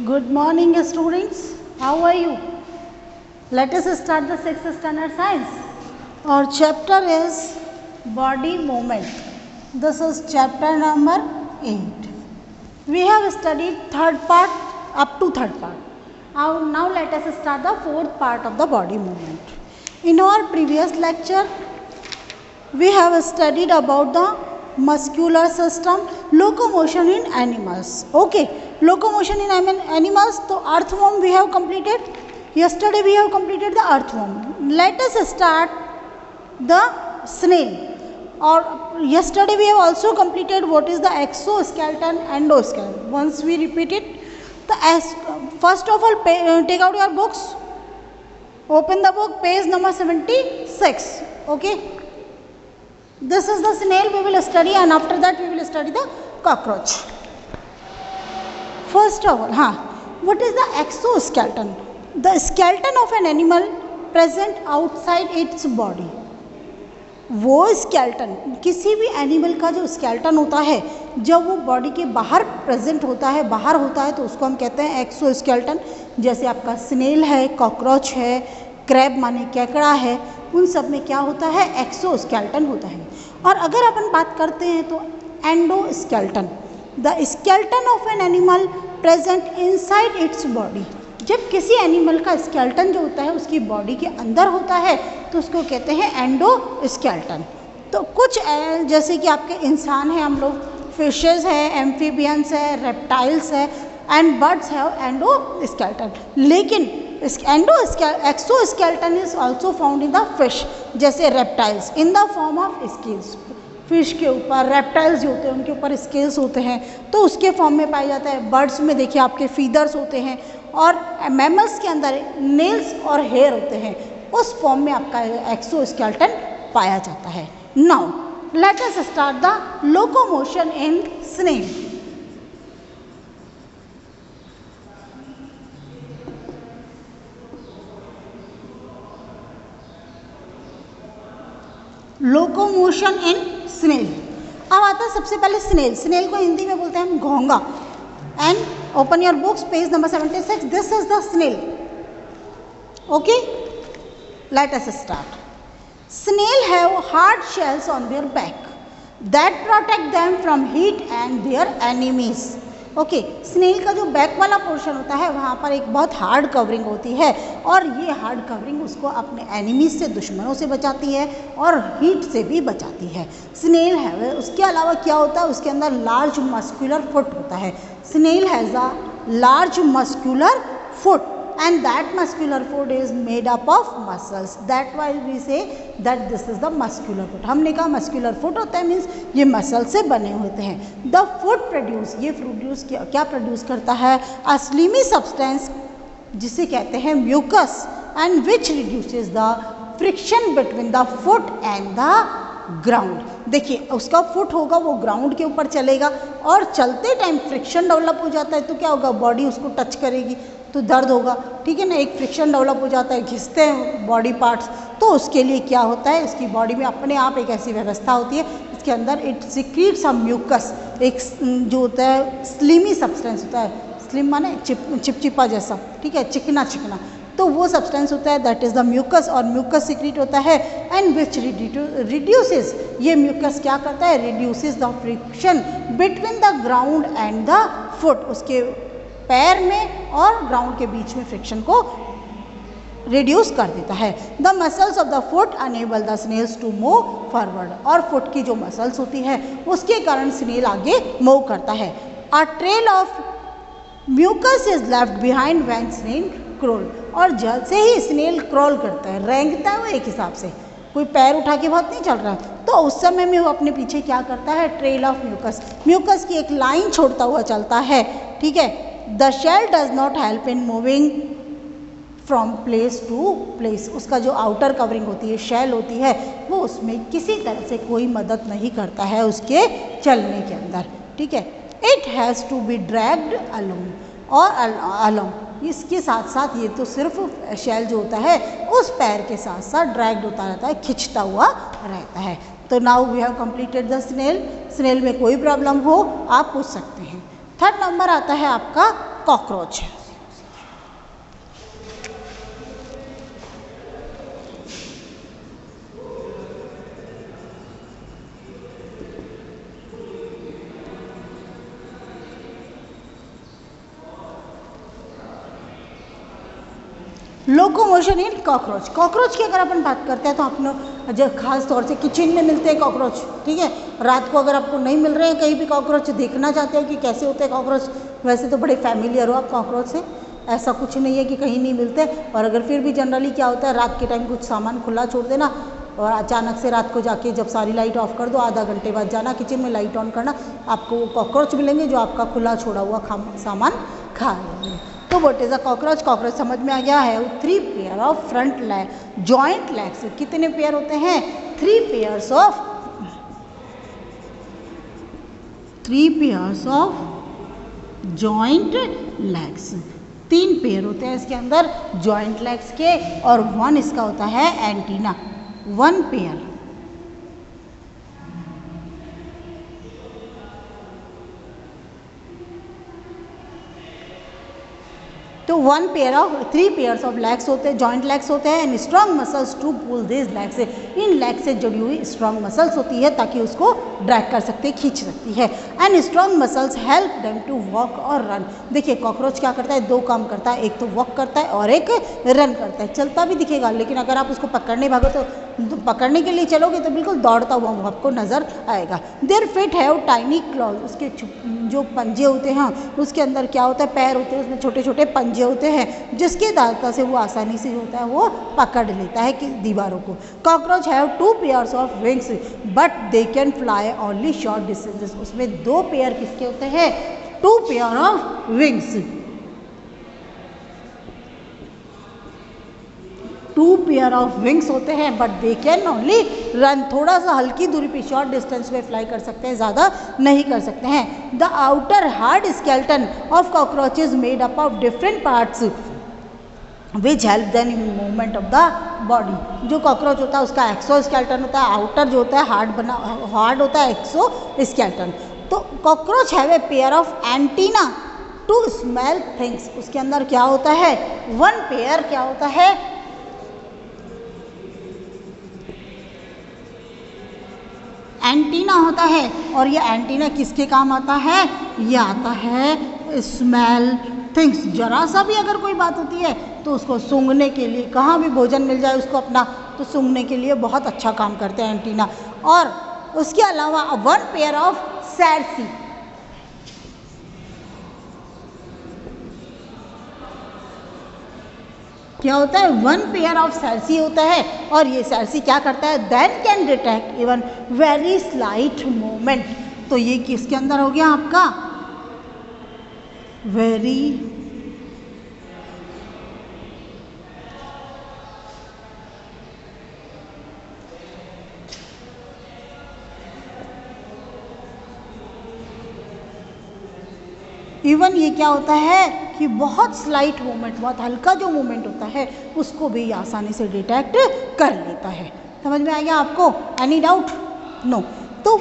Good morning, students. How are you? Let us start the 6th standard science. Our chapter is body movement. This is chapter number 8. We have studied third part up to third part. Now let us start the fourth part of the body movement. In our previous lecture, we have studied about the muscular system, locomotion in animals. Okay, locomotion in animals. So earthworm we have completed. Yesterday we have completed the earthworm. Let us start the snail. Or yesterday we have also completed what is the exoskeleton, endoskeleton. Once we repeat it, first of all take out your books. Open the book, page number 76. Okay. This is the snail we will study, and after that we will study the cockroach. First of all, what is the exoskeleton? The skeleton of an animal present outside its body. वो skeleton किसी भी animal का जो skeleton होता है जब वो body के बाहर प्रेजेंट होता है, बाहर होता है, तो उसको हम कहते हैं एक्सोस्केल्टन. जैसे आपका स्नेल है, कॉकरोच है, क्रैब माने केकड़ा है, उन सब में क्या होता है? एक्सोस्केल्टन होता है. और अगर अपन बात करते हैं तो endoskeleton, the skeleton of an animal present inside its body. जब किसी एनिमल का स्केल्टन जो होता है उसकी बॉडी के अंदर होता है तो उसको कहते हैं एंडोस्केल्टन. तो कुछ जैसे कि आपके इंसान हैं, हम लोग, फिशेस है, एम्फीबियंस है, रेप्टाइल्स है, एंड बर्ड्स हैव एंडोस्केल्टन. लेकिन exoskeleton is also found in the fish, जैसे reptiles in the form of scales. Fish के ऊपर, रेप्टाइल्स जो होते हैं उनके ऊपर स्केल्स होते हैं, तो उसके फॉर्म में पाया जाता है. बर्ड्स में देखिए आपके फीदर्स होते हैं, और मैमल्स के अंदर नेल्स और हेयर होते हैं. उस फॉर्म में आपका एक्सोस्केल्टन पाया जाता है. Now let us start the locomotion in snail. Locomotion in snail. अब आता है सबसे पहले स्नेल. स्नेल को हिंदी में बोलते हैं हम घोंगा. And open your books, page number 76. This is the snail. Okay, let us start. Snail have hard shells on their back that protect them from heat and their enemies. Okay, snail का जो back वाला portion होता है वहाँ पर एक बहुत hard covering होती है, और ये हार्ड कवरिंग उसको अपने एनिमीज से, दुश्मनों से बचाती है और हीट से भी बचाती है. स्नेल है, उसके अलावा क्या होता है, उसके अंदर लार्ज मस्कुलर फुट होता है. Snail has a large muscular foot, and that muscular foot is made up of muscles. That why we say that this is the muscular foot. हमने कहा muscular foot होता है मीन्स ये muscle से बने होते हैं. The foot produce, ये प्रोड्यूस क्या प्रोड्यूस करता है? a slimy substance जिसे कहते हैं mucus, and which reduces the friction between the foot and the ground. देखिए उसका फुट होगा, वो ग्राउंड के ऊपर चलेगा, और चलते टाइम फ्रिक्शन डेवलप हो जाता है तो क्या होगा? बॉडी उसको टच करेगी तो दर्द होगा. ठीक है ना, एक फ्रिक्शन डेवलप हो जाता है, घिसते हैं बॉडी पार्ट्स, तो उसके लिए क्या होता है, इसकी बॉडी में अपने आप एक ऐसी व्यवस्था होती है, इसके अंदर इट सिक्रीट्स अ म्यूकस, एक जो होता है स्लिमी सब्सटेंस होता है. स्लिम माने चिपचिपा जैसा, ठीक है, चिकना चिकना, तो वो सब्सटेंस होता है, दैट इज़ द म्यूकस, और म्यूकस सिक्रीट होता है. एंड विच रिड्यूसेस, ये म्यूकस क्या करता है? Reduces the friction between the ground and the foot. उसके पैर में और ग्राउंड के बीच में फ्रिक्शन को रिड्यूस कर देता है. The muscles of the foot enable the snails to move forward. और फुट की जो मसल्स होती है उसके कारण स्नेल आगे मूव करता है. A trail of mucus is left behind when snail crawl. और जैसे ही स्नेल क्रॉल करता है, रेंगता है वो एक हिसाब से, कोई पैर उठा के बहुत नहीं चल रहा है, तो उस समय में वो अपने पीछे क्या करता है? ट्रेल ऑफ म्यूकस, म्यूकस की एक लाइन छोड़ता हुआ चलता है. ठीक है. The shell does not help in moving from place to place. उसका जो आउटर कवरिंग होती है, शेल होती है, वो उसमें किसी तरह से कोई मदद नहीं करता है उसके चलने के अंदर. ठीक है. It has to be dragged along और अलोंग. इसके साथ साथ ये तो सिर्फ शेल जो होता है उस पैर के साथ साथ ड्रैग्ड होता रहता है, खिंचता हुआ रहता है. तो now we have completed the snail. Snail में कोई प्रॉब्लम हो आप पूछ सकते हैं. थर्ड नंबर आता है आपका कॉकरोच। लोकोमोशन इन कॉकरोच। कॉकरोच की अगर अपन बात करते हैं तो अपने जो खास तौर से किचन में मिलते हैं कॉकरोच, ठीक है। रात को अगर आपको नहीं मिल रहे हैं कहीं भी कॉकरोच, देखना चाहते हो कि कैसे होते हैं कॉकरोच, वैसे तो बड़े फैमिलियर हो आप कॉकरोच से, ऐसा कुछ नहीं है कि कहीं नहीं मिलते। और अगर फिर भी जनरली क्या होता है, रात के टाइम कुछ सामान खुला छोड़ देना और अचानक से रात को जाके जब सारी लाइट ऑफ कर दो, आधा घंटे बाद जाना किचन में लाइट ऑन करना, आपको वो कॉकरोच मिलेंगे जो आपका खुला छोड़ा हुआ सामान खा लेंगे। तो what is a cockroach? Cockroach समझ में आ गया है। 3 pair of front leg joint legs. कितने पेयर होते हैं? 3 pairs of 3 pairs of joint legs. 3 pair होते हैं इसके अंदर जॉइंट लेग्स के, और 1 इसका होता है एंटीना, 1 पेयर। तो 1 pair of 3 pairs of legs होते हैं, जॉइंट लेग्स होते हैं, and strong muscles to pull this legs से। इन लेग से जुड़ी हुई स्ट्रॉन्ग मसल्स होती है ताकि उसको ड्रैग कर सकते, खींच सकती है। And strong muscles help them to walk और रन। देखिए कॉकरोच क्या करता है, 2 काम करता है, एक तो वॉक करता है और एक रन करता है। चलता भी दिखेगा, लेकिन अगर आप उसको पकड़ने भागो तो पकड़ने के लिए चलोगे तो बिल्कुल दौड़ता हुआ वो आपको नजर आएगा। Their feet have tiny clause. उसके जो पंजे होते हैं उसके अंदर क्या होता है, पैर होते हैं, उसमें छोटे छोटे पंजे होते हैं जिसके सहायता से वो आसानी से होता है वो पकड़ लेता है कि दीवारों को। Cockroach have 2 pairs of wings but they can fly only short distances. उसमें 2 पेयर किसके होते हैं? 2 pair of wings. 2 pair of wings होते हैं, but they can only run. थोड़ा सा हल्की दूरी पे शॉर्ट डिस्टेंस में फ्लाई कर सकते हैं, ज़्यादा नहीं कर सकते हैं। The outer hard skeleton of cockroach is made up of different parts which help then in movement of the body. जो कॉकरोच होता है उसका एक्सो स्केलेटन होता है, आउटर जो होता है हार्ड होता है एक्सो स्केलेटन। तो cockroach have a pair of antenna to smell things. उसके अंदर क्या होता है? 1 पेयर क्या होता है? एंटीना होता है। और ये एंटीना किसके काम आता है? ये आता है स्मेल थिंग्स। जरा सा भी अगर कोई बात होती है तो उसको सूंघने के लिए, कहाँ भी भोजन मिल जाए उसको अपना, तो सूंघने के लिए बहुत अच्छा काम करते हैं एंटीना। और उसके अलावा 1 पेयर ऑफ सैरसी। क्या होता है? 1 पेयर ऑफ सैरसी होता है। और ये सैरसी क्या करता है? Then can detect even very slight movement. तो ये किसके अंदर हो गया आपका? वेरी इवन ये क्या होता है कि बहुत स्लाइट मूवमेंट, बहुत हल्का जो मूवमेंट होता है उसको भी आसानी से डिटेक्ट कर लेता है। समझ में आ गया आपको? Any doubt? नो। तो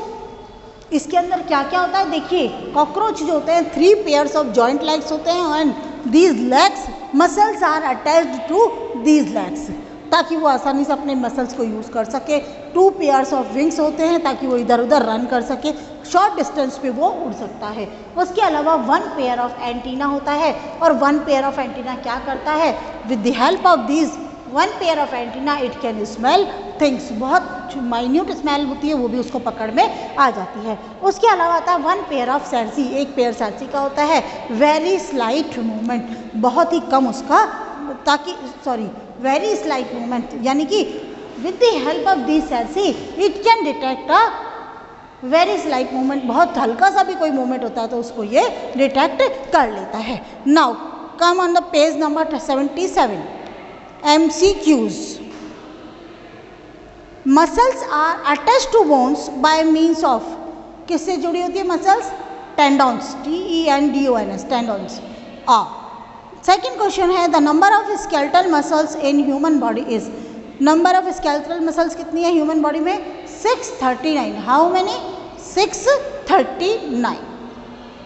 इसके अंदर क्या क्या होता है देखिए। कॉकरोच जो होते हैं 3 पेयर्स ऑफ जॉइंट लेग्स होते हैं, and these legs muscles are attached to these legs, ताकि वो आसानी से अपने मसल्स को यूज़ कर सके। 2 पेयर्स ऑफ विंग्स होते हैं ताकि वो इधर उधर रन कर सके, शॉर्ट डिस्टेंस पे वो उड़ सकता है। उसके अलावा 1 पेयर ऑफ एंटीना होता है। और 1 पेयर ऑफ एंटीना क्या करता है? With the help of these 1 pair of antenna it can smell things. बहुत माइन्यूट स्मेल होती है वो भी उसको पकड़ में आ जाती है। उसके अलावा आता है 1 पेयर ऑफ सैरसी। 1 पेयर सैरसी का होता है वेरी स्लाइट मूवमेंट, बहुत ही कम उसका, ताकि वेरी स्लाइट मूवमेंट, यानी कि with the help of this cirri it can detect a very slight movement. बहुत हल्का सा भी कोई मूवमेंट होता है तो उसको ये डिटेक्ट कर लेता है। Now come on the page number 77, MCQs। Muscles are attached to bones by means of. किससे जुड़ी होती है muscles? Tendons, TENDONS, tendons. Second question है the number of skeletal muscles in human body is. Number of skeletal muscles कितनी है human body में? 639। How many? 639।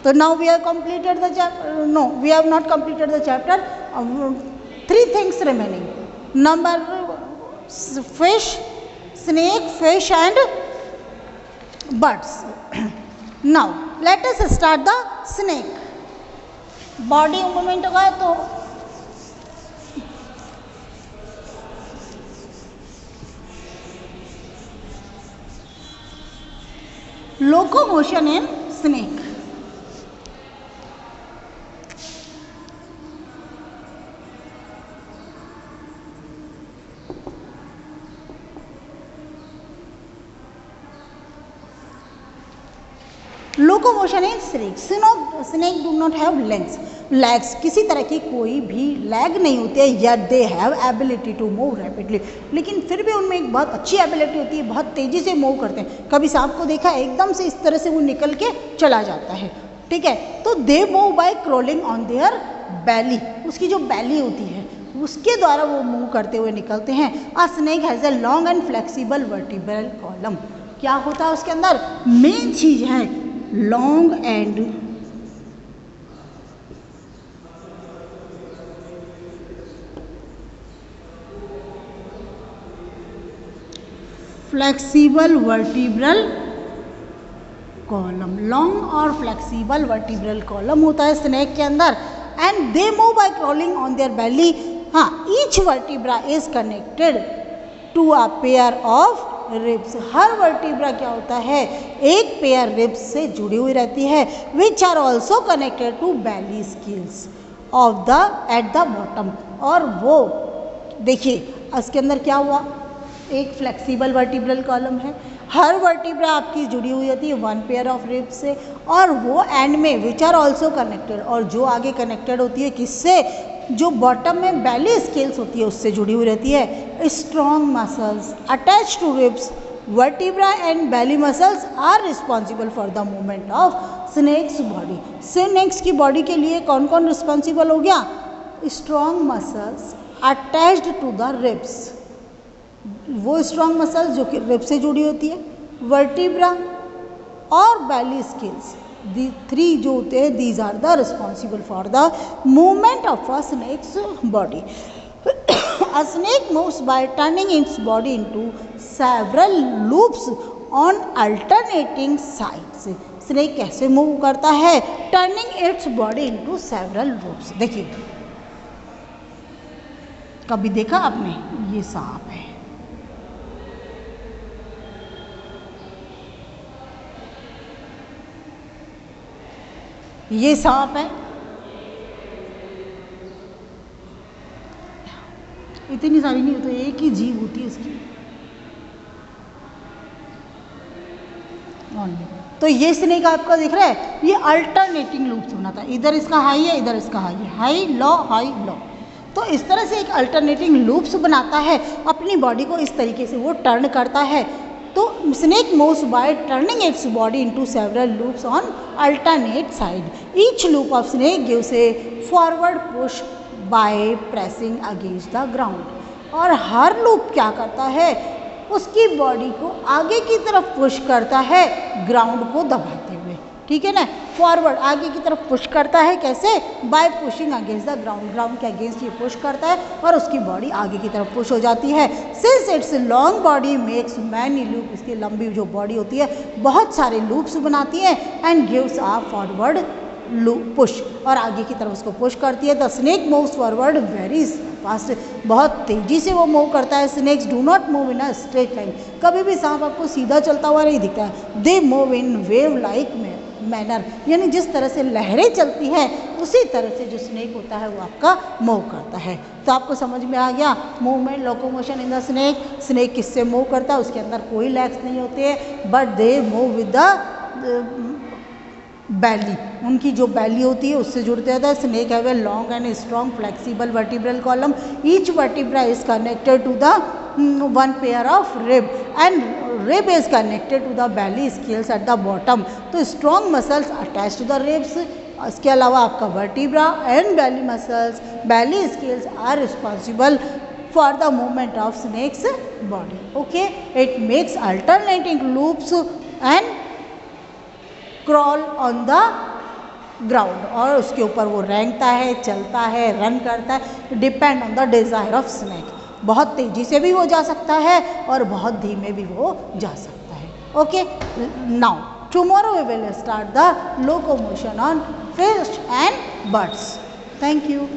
तो now we have completed the chapter. No, we have not completed the chapter. 3 things remaining. Number fish, snake, fish and birds. Now let us start the snake. Body movement होगा तो locomotion in snake. Locomotion in snake. Snake do not have legs, किसी तरह की कोई भी lag नहीं होती है, या they have ability to move rapidly. लेकिन फिर भी उनमें एक बहुत अच्छी एबिलिटी होती है, बहुत तेज़ी से मूव करते हैं. कभी सांप को देखा एकदम से इस तरह से वो निकल के चला जाता है, ठीक है. तो they move by crawling on their belly, उसकी जो बैली होती है उसके द्वारा वो मूव करते हुए निकलते हैं. A snake has a long and flexible vertebral column. क्या होता है उसके अंदर? मेन चीज है long and flexible vertebral column. Long और फ्लेक्सिबल वर्टिब्रल कॉलम होता है स्नेक के अंदर. And they move by crawling on their belly. हाँ, each vertebra is connected to a pair of ribs. हर वर्टिब्रा क्या होता है? एक पेयर रिब्स से जुड़ी हुई रहती है. Which are also connected to belly scales of the at the bottom. और वो देखिए इसके अंदर क्या हुआ, एक फ्लेक्सिबल वर्टिब्रल कॉलम है. हर वर्टिब्रा आपकी जुड़ी हुई होती है वन पेयर ऑफ रिब्स से, और वो एंड में विच आर ऑल्सो कनेक्टेड, और जो आगे कनेक्टेड होती है किससे? जो बॉटम में बैली स्केल्स होती है उससे जुड़ी हुई रहती है. Strong muscles attach to ribs, vertebra and belly muscles are responsible for the movement of snakes body. Snakes की बॉडी के लिए कौन कौन रिस्पॉन्सिबल हो गया? Strong muscles attached to the ribs, वो स्ट्रॉन्ग मसल्स जो कि रिब से जुड़ी होती है, वर्टिब्रा और बैली स्केल्स. दी 3 जो होते हैं these are the responsible for the movement of a snakes body. A snake moves by turning its body into several loops on alternating sides. Snake कैसे मूव करता है? Turning its body into several loops. देखिए कभी देखा आपने? ये सांप है, ये सांप है. इतनी सारी नहीं, तो एक ही जीव होती है इसकी. तो ये स्नेक आपका दिख रहा है, ये अल्टरनेटिंग लूप्स बनाता है. इधर इसका हाई है, इधर इसका हाई है, हाई लो. तो इस तरह से एक अल्टरनेटिंग लूप्स बनाता है. अपनी बॉडी को इस तरीके से वो टर्न करता है. तो snake moves bye turning its body into several loops on alternate side. Each loop of snake gives A forward push by pressing against the ground. और हर लूप क्या करता है? उसकी बॉडी को आगे की तरफ पुश करता है ग्राउंड को दबाते हुए, ठीक है ना. फॉरवर्ड आगे की तरफ पुश करता है, कैसे? Bye pushing against the ground. Ground के अगेंस्ट ये पुश करता है और उसकी बॉडी आगे की तरफ पुश हो जाती है. Since it's long body makes many loop, इसकी लंबी जो बॉडी होती है बहुत सारे लूप्स बनाती है. And gives a forward push, और आगे की तरफ उसको पुश करती है. The snake moves forward very fast, बहुत तेजी से वो मूव करता है. Snakes do not move in a straight line. कभी भी सांप आपको सीधा चलता हुआ नहीं दिखता है. They move in wave like manner, यानी जिस तरह से लहरें चलती हैं उसी तरह से जो स्नेक होता है वो आपका मूव करता है. तो आपको समझ में आ गया movement, locomotion in the snake. Snake किससे मूव करता है? उसके अंदर कोई लेग्स नहीं होते हैं, but they move with the belly. उनकी जो बैली होती है उससे जुड़ते रहता है. Snake have a long and strong flexible vertebral column. Each vertebra is connected to the one pair of rib, and rib is connected to the belly scales at the bottom. तो strong muscles attach to the ribs. इसके अलावा आपका vertebra and belly muscles, belly scales are responsible for the movement of snake's body. Okay, it makes alternating loops and crawl on the ground, और उसके ऊपर वो रेंगता है, चलता है, रन करता है, depend on the desire of snake. बहुत तेज़ी से भी वो जा सकता है और बहुत धीमे भी वो जा सकता है। Okay, now tomorrow we will start the locomotion on fish and birds. Thank you.